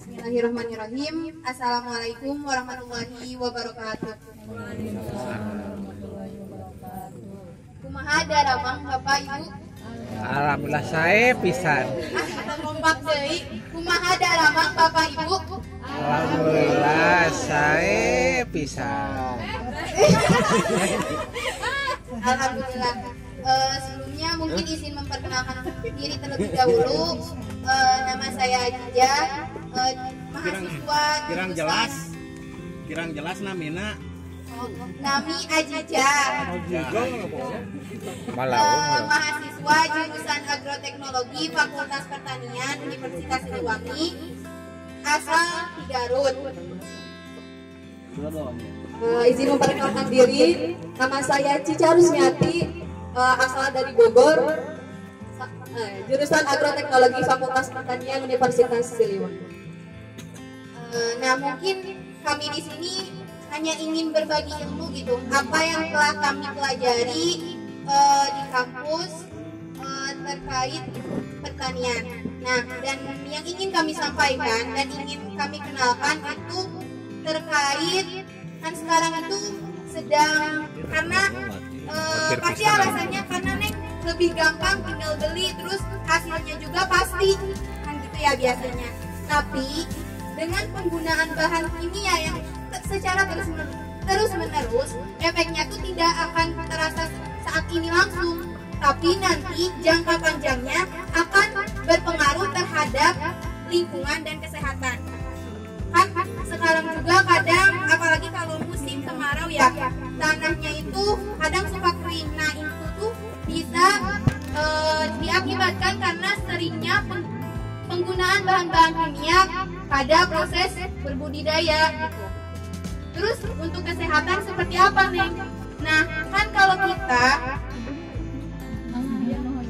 Bismillahirrahmanirrahim. Assalamualaikum warahmatullahi wabarakatuh. Kumaha daramang Bapak Ibu? Alhamdulillah saya pisan. Kita kompak deui. Kumaha daramang Bapak Ibu? Alhamdulillah saya pisan. Alhamdulillah. Sebelumnya mungkin izin memperkenalkan diri terlebih dahulu. Nama saya Ajija, mahasiswa kirang jelas namina. Nami Ajija, mahasiswa jurusan agroteknologi Fakultas Pertanian Universitas Siliwangi, asal di Garut. Izin memperkenalkan diri, nama saya Cica Rusmiati, asal dari Bogor, jurusan agroteknologi Fakultas Pertanian Universitas Siliwangi. Nah, mungkin kami di sini hanya ingin berbagi ilmu gitu, apa yang telah kami pelajari di kampus terkait pertanian. Nah, dan yang ingin kami sampaikan dan ingin kami kenalkan itu terkait kan sekarang itu sedang karena pasti alasannya karena Neng lebih gampang tinggal beli terus hasilnya juga pasti kan gitu ya biasanya. Tapi dengan penggunaan bahan kimia yang secara terus menerus efeknya tuh tidak akan terasa saat ini langsung, tapi nanti jangka panjangnya akan berpengaruh terhadap lingkungan dan kesehatan. Kan sekarang juga kadang apalagi kalau musim kemarau ya, tanahnya itu kadang suka kering. Nah itu tuh bisa diakibatkan karena seringnya penggunaan bahan-bahan kimia pada proses berbudidaya gitu. Terus untuk kesehatan seperti apa Neng? Nah kan kalau kita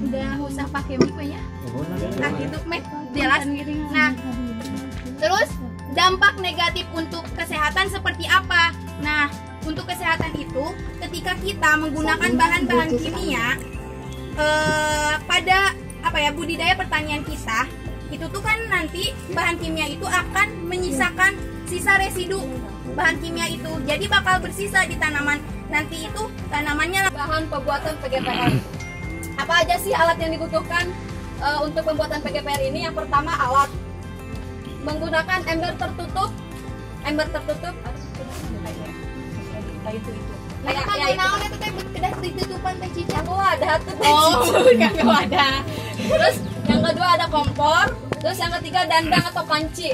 udah usah pakai mic ya. Nah itu jelas. Nah terus dampak negatif untuk kesehatan seperti apa? Nah untuk kesehatan itu ketika kita menggunakan bahan-bahan kimia pada budidaya pertanian kita, itu tuh kan nanti bahan kimia itu akan menyisakan sisa residu bahan kimia itu, jadi bakal bersisa di tanaman. Nanti itu tanamannya Bahan pembuatan PGPR. Apa aja sih alat yang dibutuhkan untuk pembuatan PGPR ini? Yang pertama alat, menggunakan ember tertutup. Terus yang kedua ada kompor. Terus yang ketiga dandang atau panci.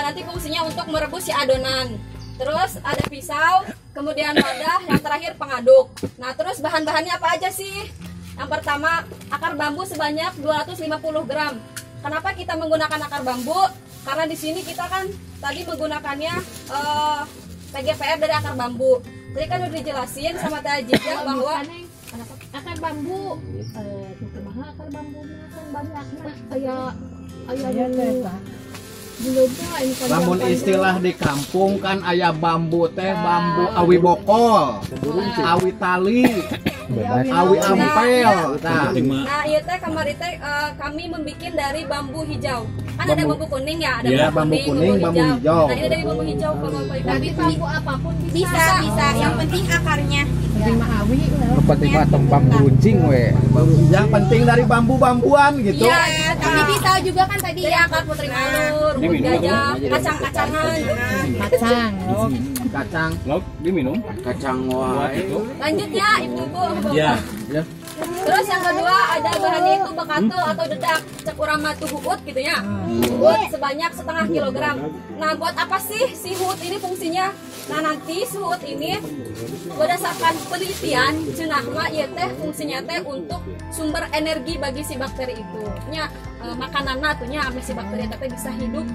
Nanti fungsinya untuk merebus si adonan. Terus ada pisau, kemudian wadah, yang terakhir pengaduk. Nah terus bahan-bahannya apa aja sih? Yang pertama akar bambu sebanyak 250 gram. Kenapa kita menggunakan akar bambu? Karena di sini kita kan tadi menggunakannya PGPR dari akar bambu. Tadi kan udah dijelasin sama Teh Ajija bahwa akar bambu akar bambu kan banyaknya kayak Namun istilah di kampung kan aya bambu teh bambu awi bokol, awi tali, awi ampel. Nah iya teh kemarin teh kami membuat dari bambu hijau. Kan ada bambu kuning ya, ada bambu kuning, bambu hijau. Nah ini dari bambu hijau. tapi bambu apapun bisa. Yang penting akarnya. Penting matang bambu runcing we. Yang penting dari bambu-bambuan gitu. Iya, tapi bisa juga kan tadi Dari ya akar putri malur, rumput gajah, kacang-kacangan. Kacang, Lauk diminum. kacang wae. Lanjut ya ibu-ibu. Ya. Terus yang kedua ada bahannya itu bekato atau dedak, cek urang mah tuh huut gitu ya. Huut sebanyak setengah kilogram. Nah buat apa sih si huut ini fungsinya? Nah nanti si huut ini berdasarkan penelitian cenah mah ieu teh fungsinya teh untuk sumber energi bagi si bakteri itu. Nya makananna tuh nya ame si bakteri teh bisa hidup.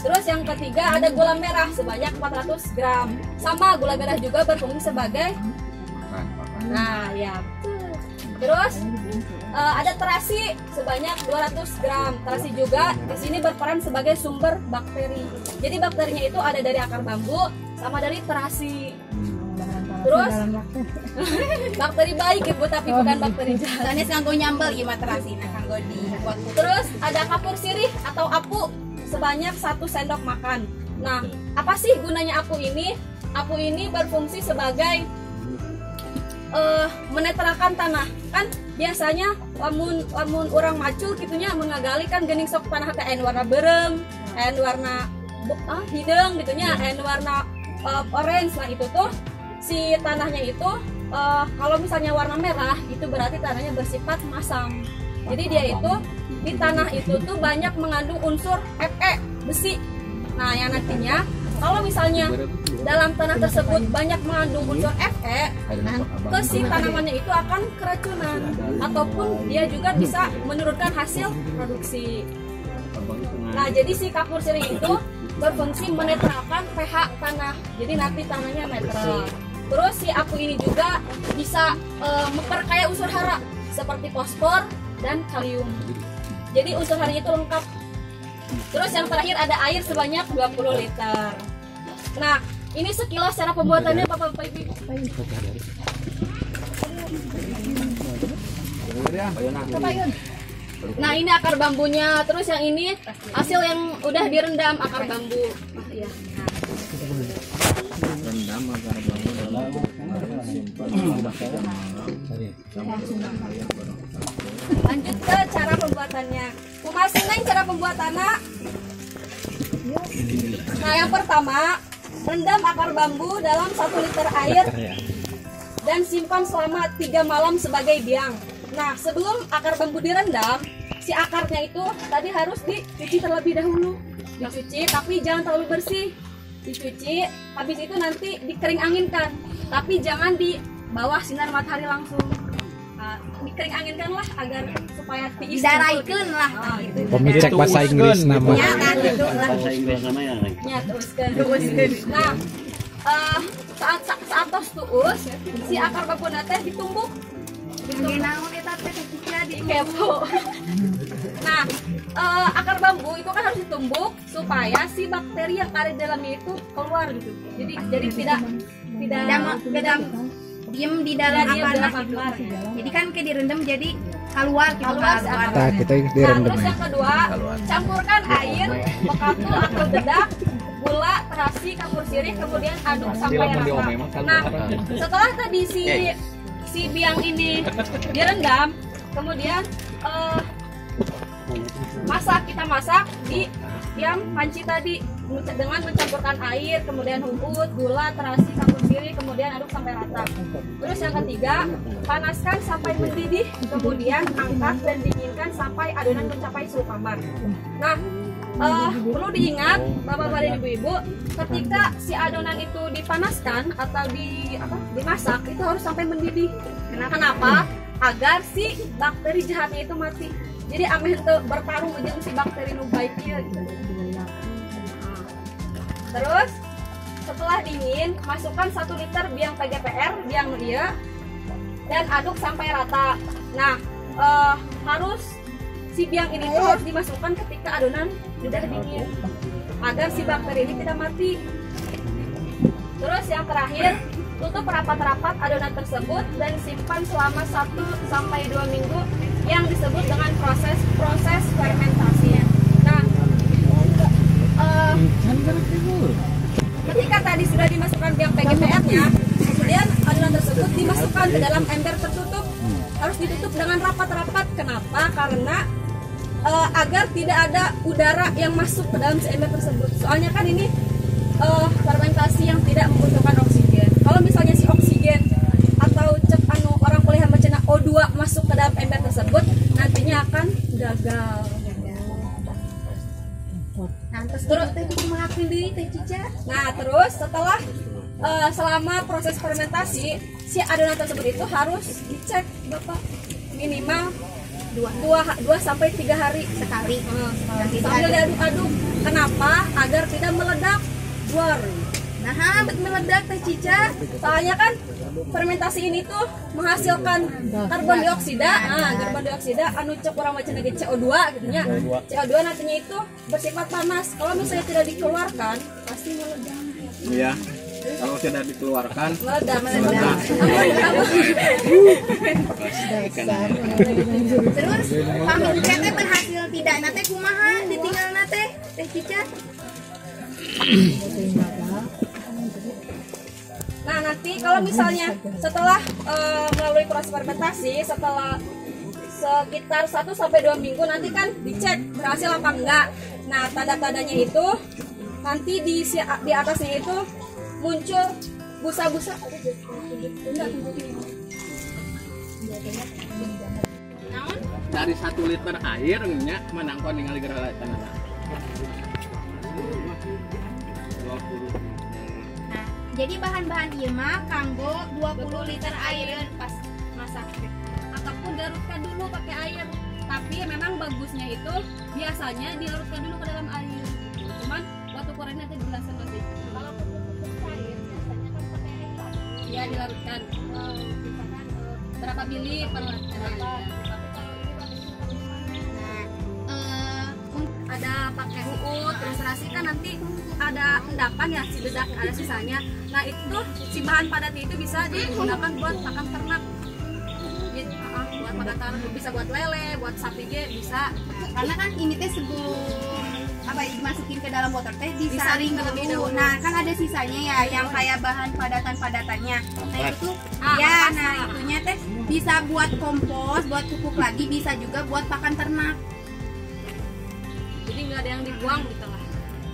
Terus yang ketiga ada gula merah sebanyak 400 gram. Sama gula merah juga berfungsi sebagai ya. Terus ada terasi sebanyak 200 gram. Terasi juga di sini berperan sebagai sumber bakteri. Jadi bakterinya itu ada dari akar bambu sama dari terasi. Terus bakteri baik ibu tapi bukan bakteri jahat. Sanes kanggo nyambel ieu mah terasi kanggo dibuat. Terus ada kapur sirih atau apu sebanyak 1 sendok makan. Nah, apa sih gunanya apu ini? Apu ini berfungsi sebagai menetralkan tanah. Kan biasanya lamun orang macul gitunya mengagali kan geuning sok tanah teh anu warna berem, anu warna hidung gitunya, anu warna orange. Nah, itu tuh si tanahnya itu kalau misalnya warna merah itu berarti tanahnya bersifat masam. Jadi dia itu di tanah itu tuh banyak mengandung unsur Fe, besi. Nah, yang nantinya kalau misalnya dalam tanah tersebut banyak mengandung unsur Fe, ke si tanamannya itu akan keracunan ataupun dia juga bisa menurunkan hasil produksi. Nah, jadi si kapur sirih itu berfungsi menetralkan pH tanah. Jadi nanti tanahnya netral. Terus si apu ini juga bisa memperkaya unsur hara seperti fosfor dan kalium. Jadi unsur haranya itu lengkap. Terus yang terakhir ada air sebanyak 20 liter. Nah, ini sekilas cara pembuatannya Bapak-bapak Ibu. Nah, ini akar bambunya. Terus yang ini hasil yang udah direndam akar bambu. Iya. Rendam akar bambu dalam simpan Lanjut ke cara pembuatannya. Kumasin neng cara pembuatannya. Nah, yang pertama, rendam akar bambu dalam 1 liter air dan simpan selama 3 malam sebagai biang. Nah, sebelum akar bambu direndam, si akarnya itu tadi harus dicuci terlebih dahulu. Dicuci tapi jangan terlalu bersih. Dicuci, habis itu nanti dikering anginkan. Tapi jangan di bawah sinar matahari langsung. Dikering anginkan lah agar supaya Didaraikeun lah. Gitu. Pemicek bahasa Inggris nama. Ya kan gitu lah. Ya, teruskan. Nah, saat tos tuus, si akar bambu teh ditumbuk. Naon eta teh jadi Kepo. Nah, akar bambu itu kan harus ditumbuk supaya si bakteri yang ada di dalamnya itu keluar gitu. Jadi tidak diem di dalam akar gitu. Jadi kan kayak direndam jadi keluar gitu. Nah, kita Nah, direndam. terus yang kedua, campurkan air, bekatu atau dedak, gula, terasi, kapur sirih, kemudian aduk sampai rata. Nah, setelah tadi si biang ini direndam, kemudian kita masak di yang panci tadi dengan mencampurkan air, kemudian huut, gula, terasi, kapur sirih, kemudian aduk sampai rata. Terus yang ketiga, panaskan sampai mendidih, kemudian angkat dan dinginkan sampai adonan mencapai suhu kamar. Nah, perlu diingat Bapak-bapak dan Ibu-ibu, ketika si adonan itu dipanaskan atau dimasak itu harus sampai mendidih. Kenapa? Agar si bakteri jahatnya itu mati. Jadi ameh itu bertarung jeung si bakteri nu baik ieu gitu. Terus setelah dingin, masukkan 1 liter biang PGPR, biang nu ieu, dan aduk sampai rata. Nah, harus si biang ini tuh harus dimasukkan ketika adonan sudah dingin agar si bakteri ini tidak mati. Terus yang terakhir, tutup rapat-rapat adonan tersebut dan simpan selama 1-2 minggu yang disebut dengan proses fermentasi. Nah, ketika tadi sudah dimasukkan biang PGPR-nya, kemudian adonan tersebut dimasukkan ke dalam ember tertutup. Harus ditutup dengan rapat-rapat. Kenapa? Karena agar tidak ada udara yang masuk ke dalam ember tersebut. Soalnya kan ini fermentasi yang tidak membutuhkan oksigen. Kalau misalnya si oksigen atau orang kuliah bacana O2 masuk ke dalam ember tersebut, nantinya akan gagal. Nah, terus setelah selama proses fermentasi, si adonan tersebut itu harus dicek Bapak minimal 2-3 hari sekali. Sambil diaduk-aduk. Kenapa? Agar tidak meledak. Nah, meledak Teh Cica. Soalnya kan fermentasi ini tuh menghasilkan karbon dioksida. Nah, karbon dioksida anu cek urang macam lagi CO2 gitu nya. CO2 nantinya itu bersifat panas. Kalau misalnya tidak dikeluarkan, pasti meledak. Iya. Kalau tidak dikeluarkan, Meledak. Terus kami teh berhasil tidak nate kumaha ditinggal nate Teh Cica. Nah nanti kalau misalnya setelah melalui proses fermentasi, setelah sekitar 1 sampai 2 minggu nanti kan dicek berhasil apa enggak. Nah tanda-tandanya itu nanti di atasnya itu muncul busa-busa. Dari 1 liter air nya manangkon ningali gerala tanah. Jadi bahan-bahan ieu mah kanggo 20 liter air pas masak. Ataupun garutkan dulu pakai air. Tapi memang bagusnya itu biasanya dilarutkan dulu ke dalam air. Cuman waktu ukurannya nanti dijelasin nanti. Kalau pupuk cair biasanya kan pakai air lagi. Ya dilarutkan. Misalkan Berapa mili per ada pakai uut, terus terasi kan nanti ada endapan ya si dedak ada sisanya. Nah itu si bahan padatnya itu bisa digunakan buat pakan ternak. Gitu, buat pakan ternak bisa buat lele, buat sapi bisa. Karena kan ini teh sebelum apa dimasukin ke dalam botol teh disaring terlebih dulu. dahulu. Nah, kan ada sisanya ya yang kayak bahan padatan-padatannya. Nah, itu tuh Ah, nah itunya teh bisa buat kompos, buat pupuk lagi, bisa juga buat pakan ternak. Jadi nggak ada yang dibuang gitu lah.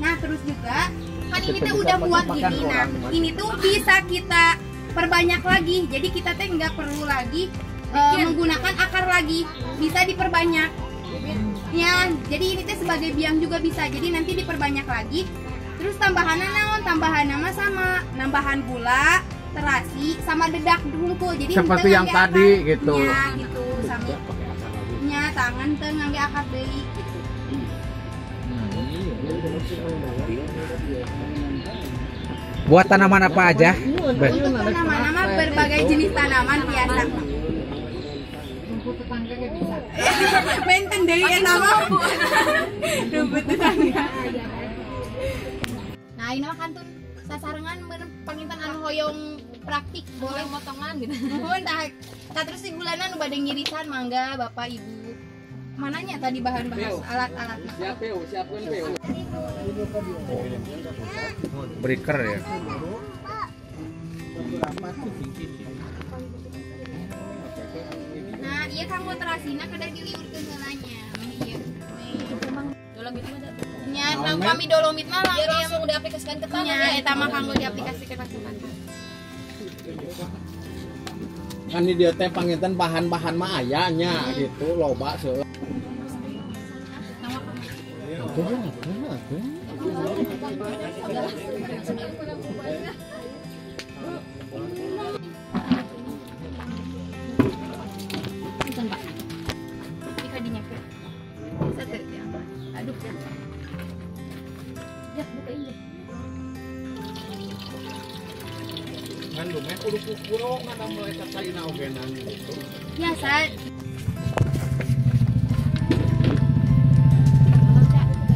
Nah, terus juga kan ini tuh udah buat gini. Nah, ini tuh bisa kita perbanyak lagi. Jadi kita teh nggak perlu lagi menggunakan akar lagi. Bisa diperbanyak. Ya, jadi ini teh sebagai biang juga bisa. Jadi nanti diperbanyak lagi. Terus tambahannya naon? Tambahannya mah sama nambahan gula, terasi, sama dedak dungkul. Jadi Seperti yang tadi gitu. Ya, gitu. Sama nya tangan teh ngangge akar deui gitu. Buat tanaman apa aja? Untuk tanaman-tanaman berbagai jenis tanaman biasa. Benten deui eta mah. Rumput tetangga. Nah, ini mah kantun sasarengan bener panginten anu hoyong praktik boleh Potongan gitu. nuhun tah. Tah terus si gulana nu bade ngirisan mangga Bapak Ibu. Mananya tadi bahan-bahan alat-alatnya? Siapkeun peu. Breaker ya. Nah, iya kanggo terasina kada diliurkeun heulanya. Iya. Dolomit mah ada. Nya nang kami dolomit mah Dia langsung langsung diaplikasikan ke tanah nya ya. eta mah kanggo diaplikasikan ke tanah. Kan di dieu teh panginten bahan-bahan mah aya nya gitu loba seueur. Punten, Pak. Ini kadinya ke. Satu ya. Aduh. Ya, bukain deh. Kan lumayan kudu kukuro kada mulai kasaina ogenan gitu. Biasa.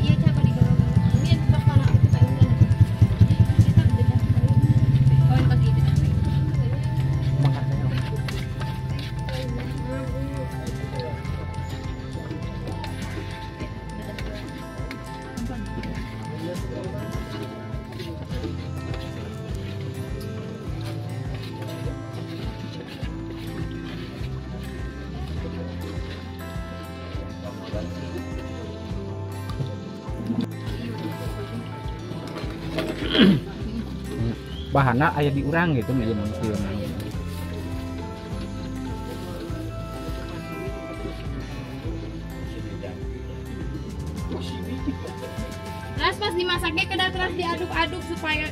Iya, coba digorong. Ini bakal kita undang. Kita udah. Oh, ini pagi itu. Bahannya aya di urang gitu meja manusia. Terus pas dimasaknya kedar terus diaduk-aduk supaya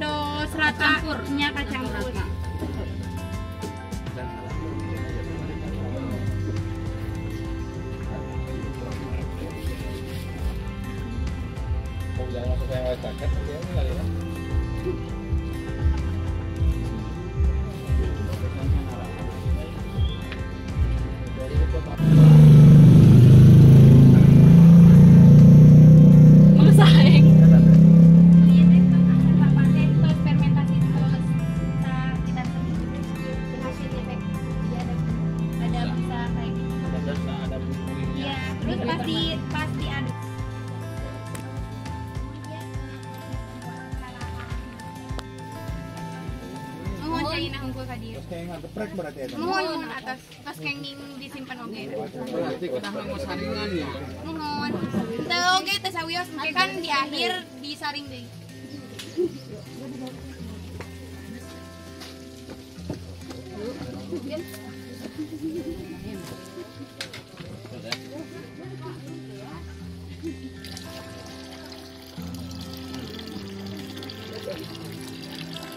do serata nya kacampur. Masaing. Iya teh pas terus fermentasi terus kita hasilnya teh dia ada bisa kayak gitu. Iya, terus pasti aduk. jadi nah hungkul ka dieu. Kayak ngageprek berarti eta. Mohon atas tos kenging disimpan oge. Berarti kita mau saringan ya. Mohon. Teu oge teh sawios engke kan di akhir disaring deui.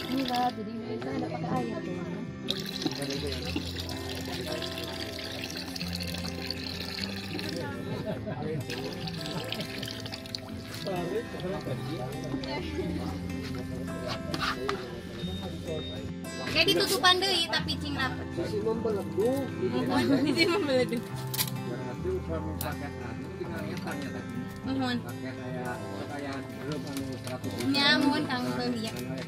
Enggak, jadi biasa ada pakai air tuh. Kayak ditutupan deui tapi cing lapet. Masih membeleduk. Ini membeleduk. Berarti upami paket anu tinggal ngetan ya tadi. Mohon. Paket kayak grup anu 100. Nya mohon kang beli ya. Anu